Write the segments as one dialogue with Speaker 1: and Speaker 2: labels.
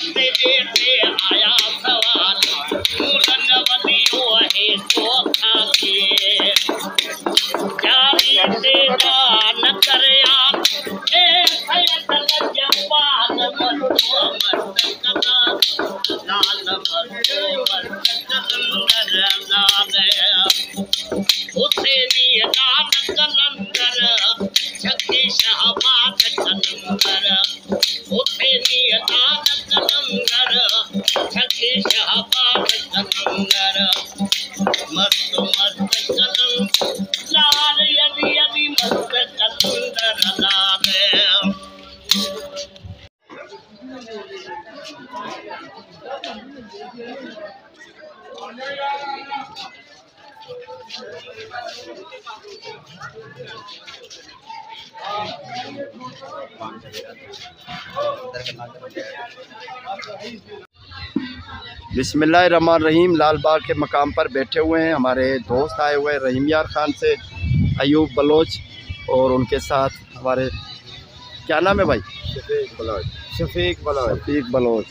Speaker 1: से बेटे आया सवाल मूलन वलियो है तो खाके जारी से न करे आप ए सैयद जवान मतो मत कदा लाल मत कदर लाल हुसैनी दान कलंदर छकी शहबाद कलंदर हुसैनी दान कलंदर छकी शहबाद कलंदर मस्त मस्त कलंदर लाल यदि यदि मस्त कलंदर लाल
Speaker 2: बिस्मिल्लाहिर्रहमानिर्रहीम। लाल बाग के मकाम पर बैठे हुए हैं हमारे दोस्त आए हुए हैं रहीम यार खान से, अयूब बलोच और उनके साथ हमारे क्या नाम है भाई? शफीक बलोच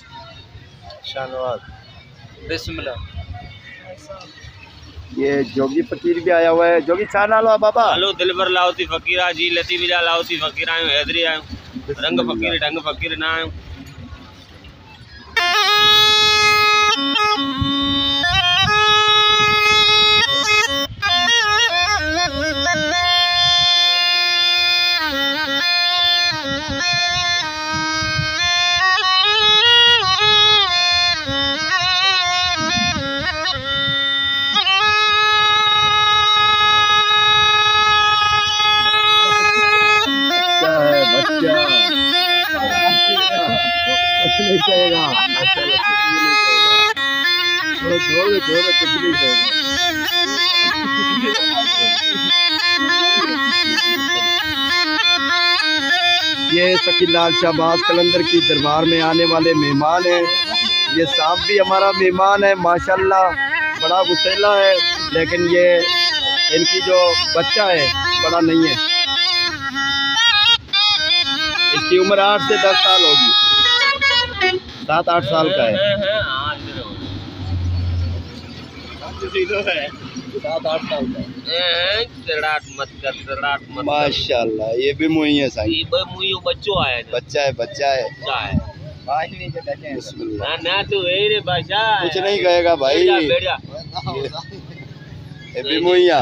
Speaker 2: शाहनवाज। बिस्मिल्लाह। ये जोगी फकीर भी आया हुआ है। जोगी चाह नालो बाबा?
Speaker 3: हेलो दिलबर लाउती फकीरा जी लतीफ़ जा लाउती फकीर आयो हैदरी आयो रंग फकीर ढंग फकीर ना आयो।
Speaker 2: नहीं कहेगा कुछ नहीं कहेगा। ये शकीलाल शाहबाज कलंदर की दरबार में आने वाले मेहमान हैं। ये सांप भी हमारा मेहमान है माशाल्लाह, बड़ा गुस्सेला है, लेकिन ये इनकी जो बच्चा है बड़ा नहीं है। इसकी उम्र 8 से 10 साल होगी, 7-8 साल का है। 7-8 साल का है। माशाल्लाह ये भी मुई है साईं।
Speaker 3: ये मुई बच्चो आया
Speaker 2: बच्चा है
Speaker 3: ना तो रे बादशाह
Speaker 2: कुछ नहीं कहेगा भाई। ये भी मुइया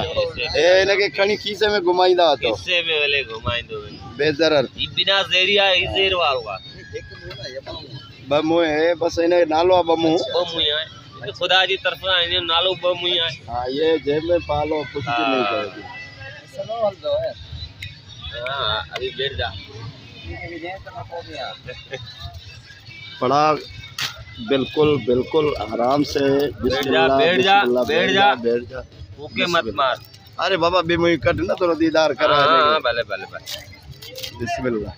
Speaker 2: ए इनके खणी खीसे में घुमाईंदा तो
Speaker 3: खीसे में वाले घुमाईंदो
Speaker 2: बेदरर
Speaker 3: ई बिना ज़ेरिया ई ज़ेर वाला
Speaker 2: बमु है बस इने नालो बमु
Speaker 3: है खुदा जी तरफा इने नालो बमु है।
Speaker 2: हां ये जेब में पालो कुछ भी नहीं कहेगी। चलो हल दो है।
Speaker 3: हां अभी बैठ जा
Speaker 2: बड़ा बिल्कुल आराम से
Speaker 3: बैठ जा ओके मत मार।
Speaker 2: अरे बाबा बेमुई कट ना तो दीदार करा।
Speaker 3: हां भले
Speaker 2: बिस्मिल्लाह।